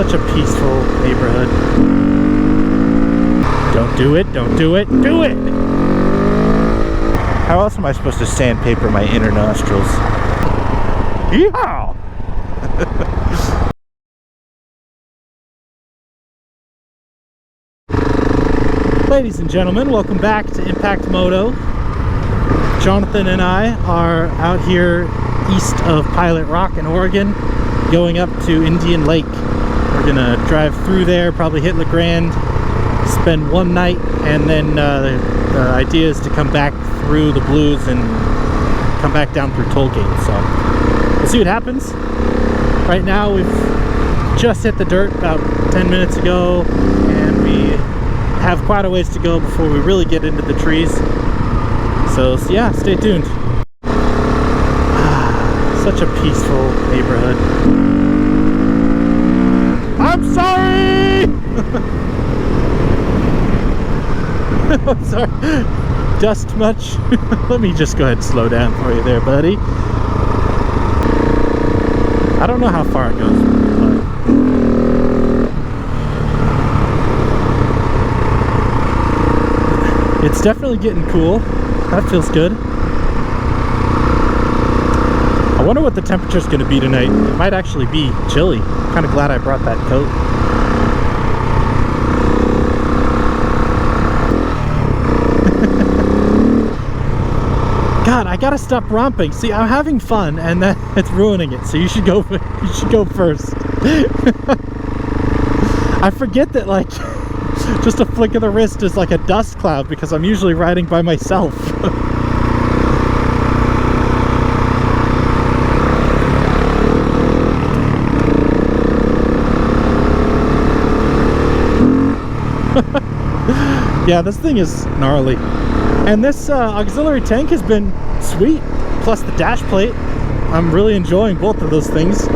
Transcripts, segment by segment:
Such a peaceful neighborhood. Don't do it, don't do it, do it! How else am I supposed to sandpaper my inner nostrils? Yeehaw! Ladies and gentlemen, welcome back to Impact Moto. Jonathan and I are out here east of Pilot Rock in Oregon, going up to Indian Lake. We're gonna drive through there, probably hit Legrand, spend one night, and then the idea is to come back through the Blues and come back down through Tollgate. So we'll see what happens. Right now we've just hit the dirt about 10 minutes ago, and we have quite a ways to go before we really get into the trees. So yeah, stay tuned. Such a peaceful neighborhood. I'm sorry! I'm sorry. Dust much? Let me just go ahead and slow down for you there, buddy. I don't know how far it goes, but it's definitely getting cool. That feels good. I wonder what the temperature's going to be tonight. It might actually be chilly. I'm kind of glad I brought that coat. God, I gotta stop romping. See, I'm having fun, and then it's ruining it. So you should go. You should go first. I forget that, like, just a flick of the wrist is like a dust cloud because I'm usually riding by myself. Yeah, this thing is gnarly. And this auxiliary tank has been sweet, plus the dash plate. I'm really enjoying both of those things.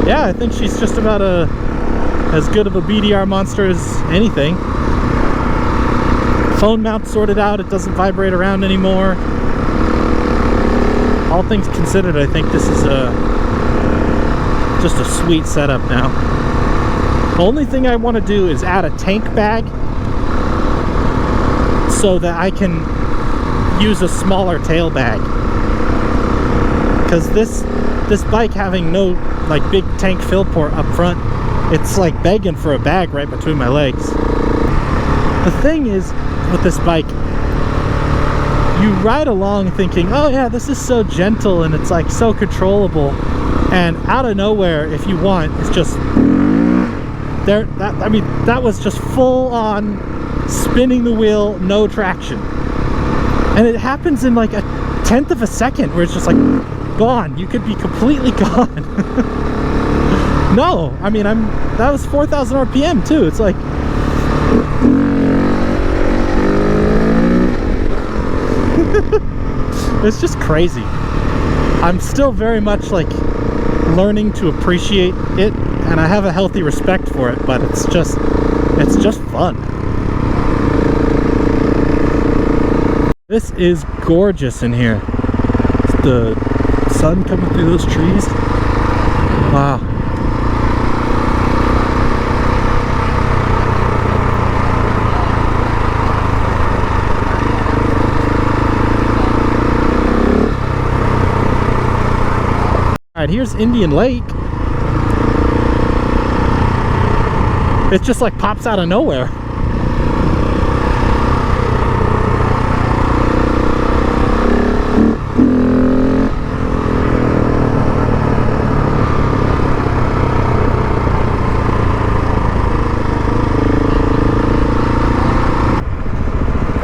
Yeah, I think she's just about as good of a BDR monster as anything. Phone mount sorted out, it doesn't vibrate around anymore. All things considered, I think this is just a sweet setup now. The only thing I want to do is add a tank bag so that I can use a smaller tail bag, because this bike having no like big tank fill port up front, it's like begging for a bag right between my legs. The thing is with this bike, you ride along thinking, oh yeah, this is so gentle and it's like so controllable, and out of nowhere, if you want, it's just there. I mean, that was just full on spinning the wheel, no traction, and it happens in like a 1/10 of a second where it's just like gone. You could be completely gone. No, I mean, that was 4,000 RPM too. It's like it's just crazy. I'm still very much like learning to appreciate it, and I have a healthy respect for it, but it's just fun. This is gorgeous in here. It's the sun coming through those trees. Wow. Alright, here's Indian Lake. It just like pops out of nowhere.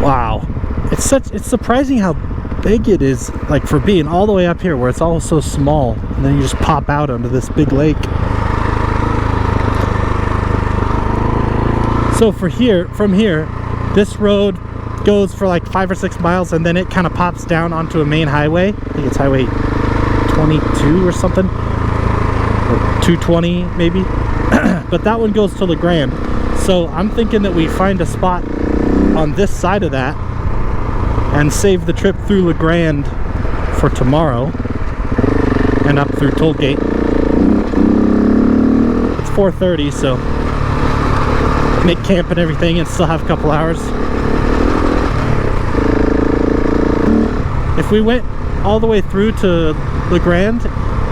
Wow, it's surprising how big it is, like for being all the way up here where it's all so small, and then you just pop out onto this big lake. So from here, this road goes for like 5 or 6 miles, and then it kind of pops down onto a main highway. I think it's highway 22 or something, or 220 maybe. But that one goes to Legrand. So I'm thinking that we find a spot on this side of that and save the trip through Legrand for tomorrow and up through Tollgate. 4:30, so make camp and everything and still have a couple hours. If we went all the way through to Legrand,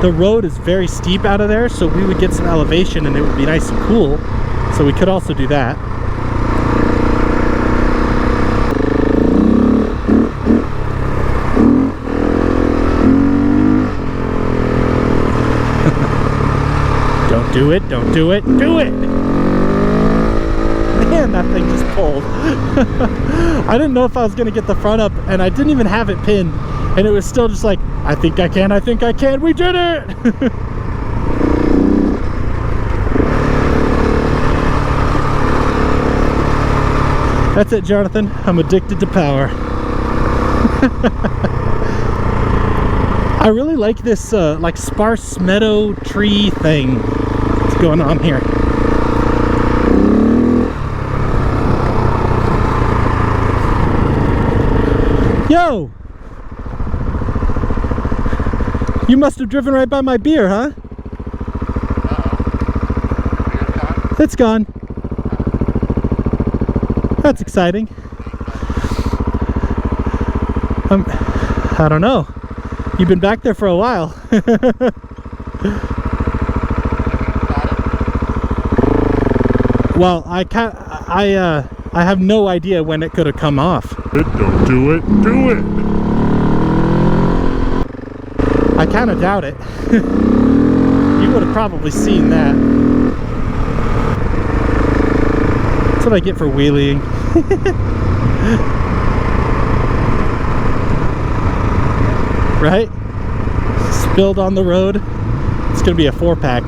the road is very steep out of there, so we would get some elevation and it would be nice and cool. So we could also do that. Don't do it, don't do it, do it! Man, that thing just pulled. I didn't know if I was gonna get the front up, and I didn't even have it pinned, and it was still just like, I think I can, I think I can, we did it! That's it, Jonathan. I'm addicted to power. I really like this like sparse meadow tree thing that's going on here. Yo! You must have driven right by my beer, huh? Uh-oh. It's gone. That's exciting. I don't know. You've been back there for a while. Well, I have no idea when it could have come off. Don't do it. Do it. I kind of doubt it. You would have probably seen that. That's what I get for wheeling. Right? Spilled on the road. It's gonna be a 4-pack.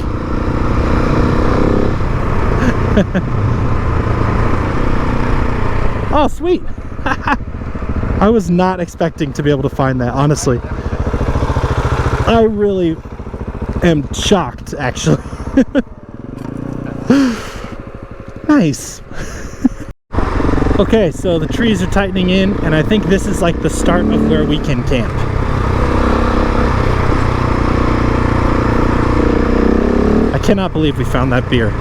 Oh, sweet. I was not expecting to be able to find that, honestly. I really am shocked, actually. Nice. Okay, so the trees are tightening in, and I think this is like the start of where we can camp. I cannot believe we found that beer.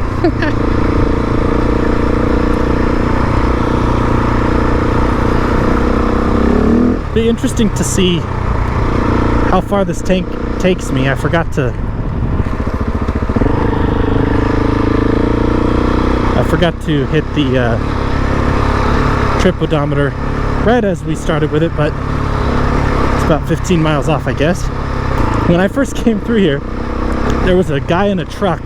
Be interesting to see how far this tank takes me. I forgot to hit the trip odometer right as we started with it, but it's about 15 miles off, I guess. When I first came through here, there was a guy in a truck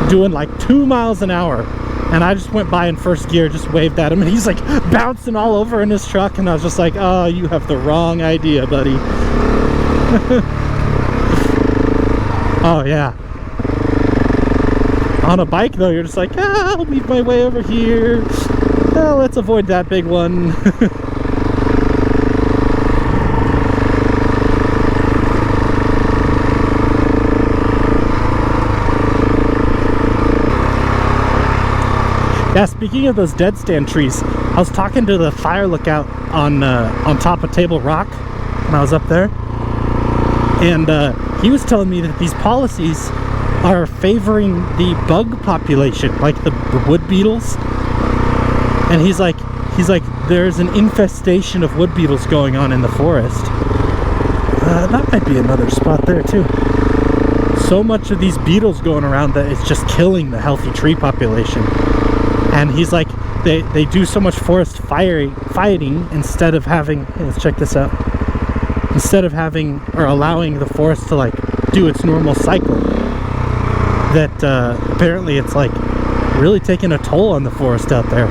doing like 2 miles an hour, and I just went by in first gear, just waved at him, and he's like bouncing all over in his truck, and I was just like, oh, you have the wrong idea, buddy. Oh yeah. On a bike though, you're just like, ah, I'll leave my way over here. Oh, let's avoid that big one. Yeah, speaking of those dead stand trees, I was talking to the fire lookout on top of Table Rock when I was up there, and he was telling me that these policies are favoring the bug population, like the wood beetles. And he's like, there's an infestation of wood beetles going on in the forest. That might be another spot there too. So much of these beetles going around that it's just killing the healthy tree population. And he's like, they do so much forest fighting instead of having, hey, let's check this out. Instead of having or allowing the forest to like do its normal cycle, that apparently it's like really taking a toll on the forest out there.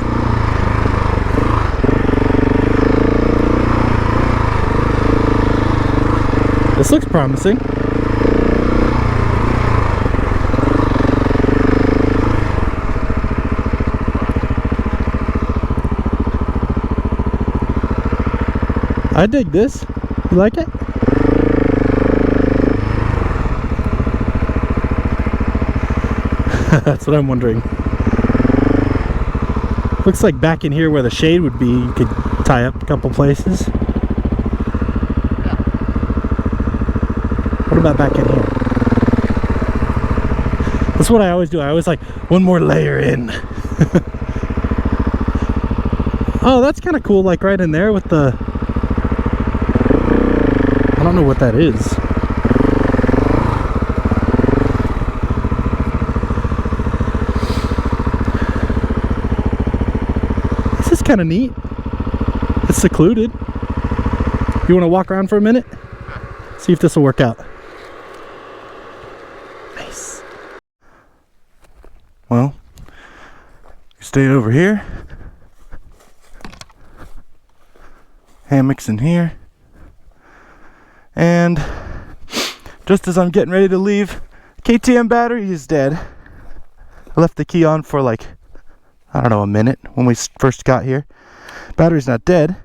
This looks promising. I dig this. You like it? That's what I'm wondering. Looks like back in here where the shade would be, you could tie up a couple places. What about back in here? That's what I always do. I always like one more layer in. Oh, that's kind of cool, like right in there with the, I don't know what that is. This is kind of neat. It's secluded. You want to walk around for a minute? See if this will work out. Nice. Well, stay over here. Hammocks in here. And just as I'm getting ready to leave, KTM battery is dead. I left the key on for like, I don't know, a minute when we first got here. Battery's not dead.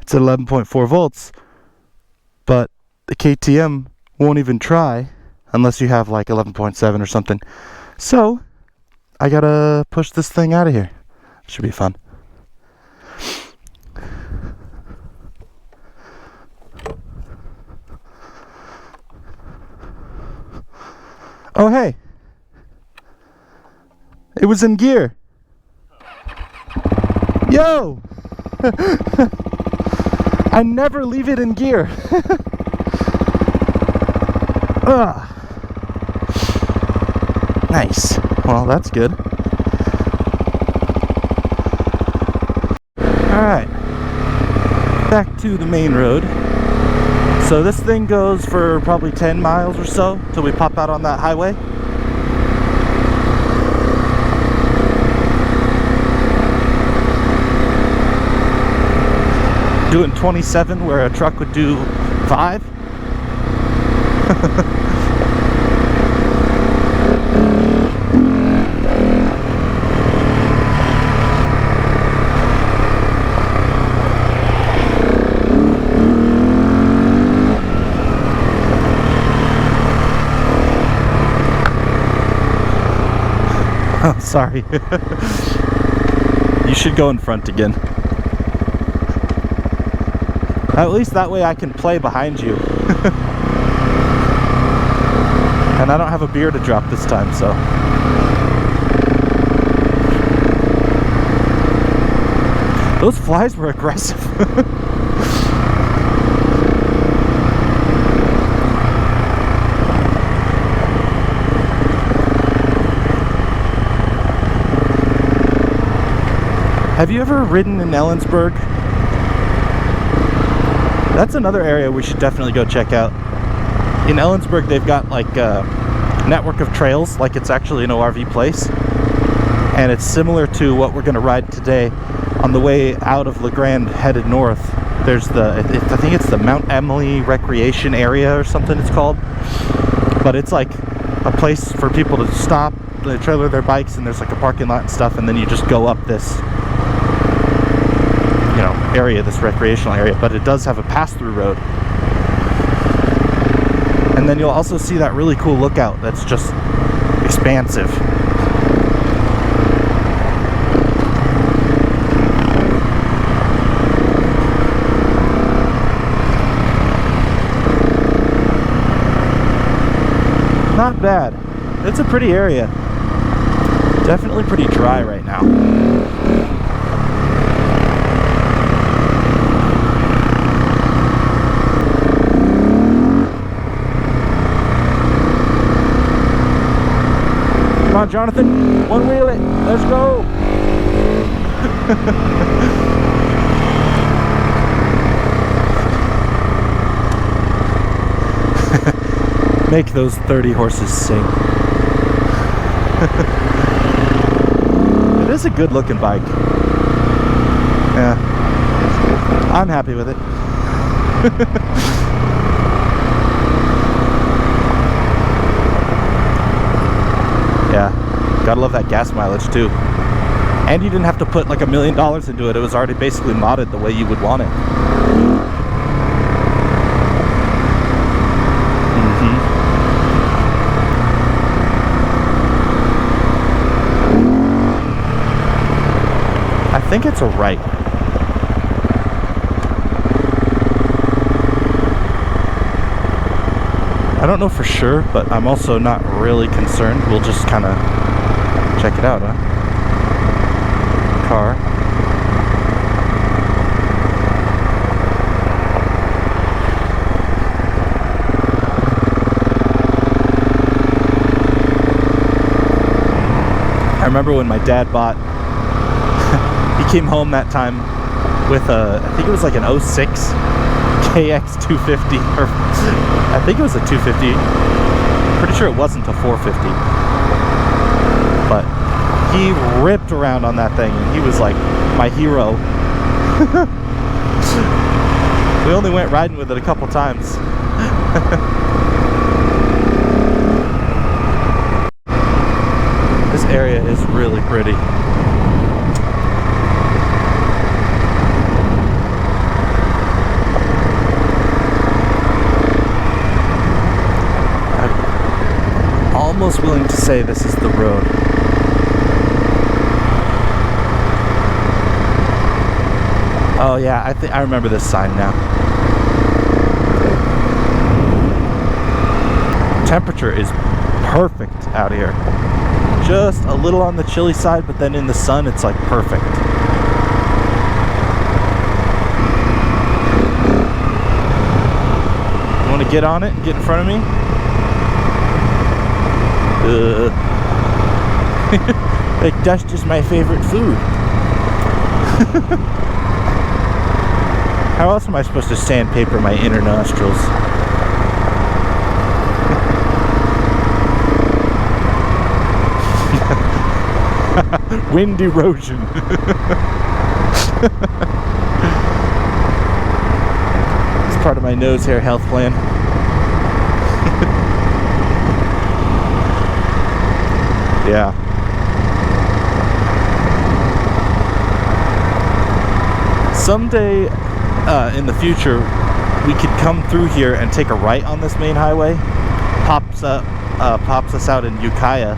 It's at 11.4 volts. But the KTM won't even try unless you have like 11.7 or something. So I gotta push this thing out of here. Should be fun. Oh hey, it was in gear. Yo! I never leave it in gear. Ugh. Nice. Well, that's good. Alright. Back to the main road. So this thing goes for probably 10 miles or so till we pop out on that highway. Doing 27 where a truck would do 5. Oh, sorry. You should go in front again. At least that way I can play behind you. And I don't have a beer to drop this time, so. Those flies were aggressive. Have you ever ridden in Ellensburg? That's another area we should definitely go check out. In Ellensburg, they've got like a network of trails, like it's actually an ORV place. And it's similar to what we're gonna ride today. On the way out of Legrand, headed north, there's I think it's the Mount Emily Recreation Area or something it's called. But it's like a place for people to stop, they trailer their bikes, and there's like a parking lot and stuff, and then you just go up this area, this recreational area, but it does have a pass-through road. And then you'll also see that really cool lookout that's just expansive. Not bad. It's a pretty area. Definitely pretty dry right now. Come on, Jonathan, one wheel it, let's go. Make those 30 horses sing. It is a good looking bike. Yeah, I'm happy with it. Yeah, gotta love that gas mileage too. And you didn't have to put like $1 million into it. It was already basically modded the way you would want it. I think it's a right. I don't know for sure, but I'm also not really concerned. We'll just kind of check it out, huh? Car. I remember when my dad bought, he came home that time with a, I think it was like an 06 KX 250, or I think it was a 250. Pretty sure it wasn't a 450. But he ripped around on that thing, and he was like my hero. We only went riding with it a couple times. This area is really pretty. I'm almost willing to say this is the road. Oh yeah, I remember this sign now. Temperature is perfect out here. Just a little on the chilly side, but then in the sun it's like perfect. You want to get on it? Get in front of me? Like, dust is my favorite food. How else am I supposed to sandpaper my inner nostrils? Wind erosion. It's part of my nose hair health plan. Yeah. Someday in the future, we could come through here and take a right on this main highway. Pops us out in Ukiah,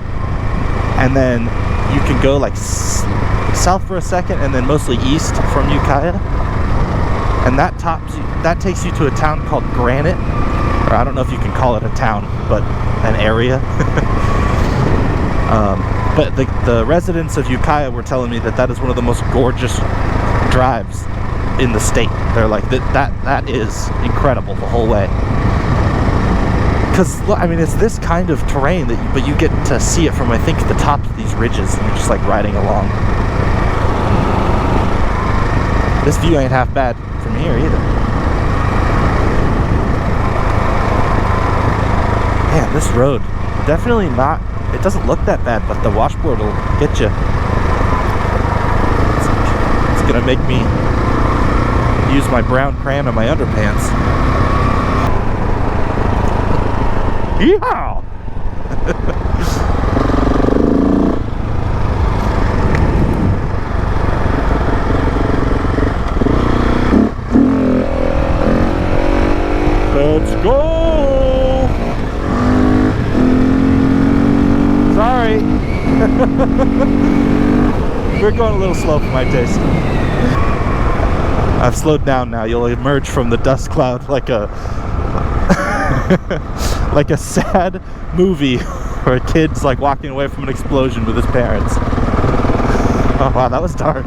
and then you can go like south for a second and then mostly east from Ukiah, and that takes you to a town called Granite, or I don't know if you can call it a town, but an area. But the residents of Ukiah were telling me that is one of the most gorgeous drives in the state. They're like, that is incredible the whole way. Because, I mean, it's this kind of terrain but you get to see it from, I think, the tops of these ridges, and you're just like riding along. This view ain't half bad from here either. Man, this road, definitely not, it doesn't look that bad, but the washboard will get you. It's gonna make me use my brown crayon on my underpants. Yeehaw! Let's go! Sorry. We're going a little slow for my taste. I've slowed down now. You'll emerge from the dust cloud like a like a sad movie where a kid's like walking away from an explosion with his parents. Oh wow, that was dark.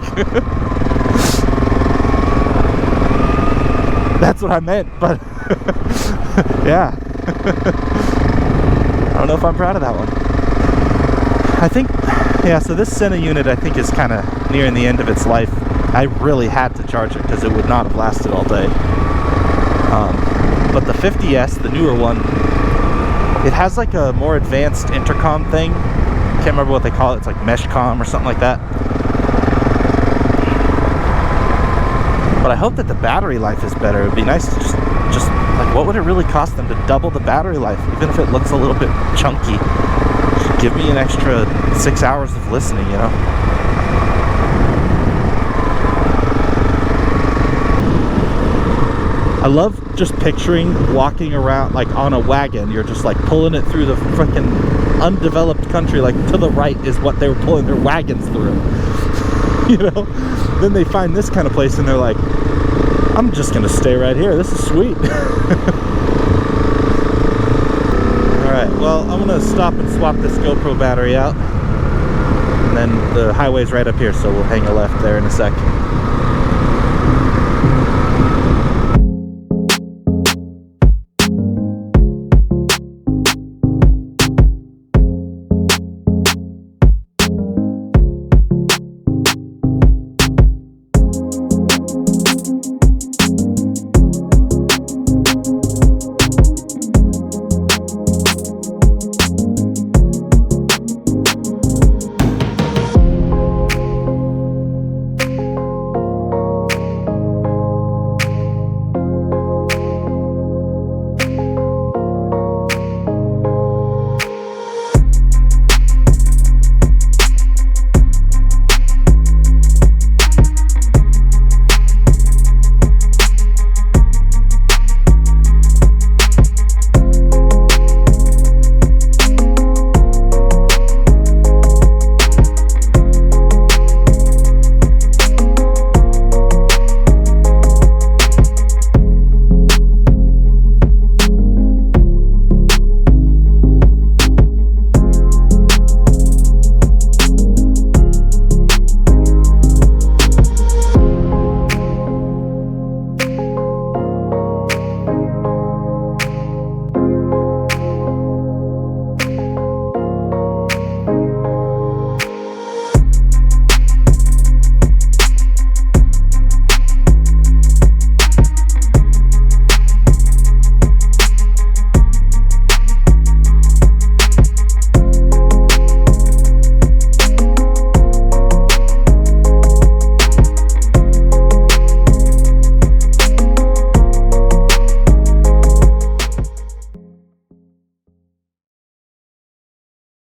That's what I meant, but yeah. I don't know if I'm proud of that one. I think, yeah, so this Senna unit I think is kind of nearing the end of its life. I really had to charge it because it would not have lasted all day. But the 50S, the newer one, it has like a more advanced intercom thing. Can't remember what they call it. It's like Meshcom or something like that. But I hope that the battery life is better. It'd be nice to just like, what would it really cost them to double the battery life, even if it looks a little bit chunky? Just give me an extra 6 hours of listening, you know? I love just picturing walking around like on a wagon. You're just like pulling it through the freaking undeveloped country. Like to the right is what they were pulling their wagons through. You know? Then they find this kind of place and they're like, I'm just gonna stay right here. This is sweet. Well, I'm gonna stop and swap this GoPro battery out. And then the highway's right up here, so we'll hang a left there in a sec.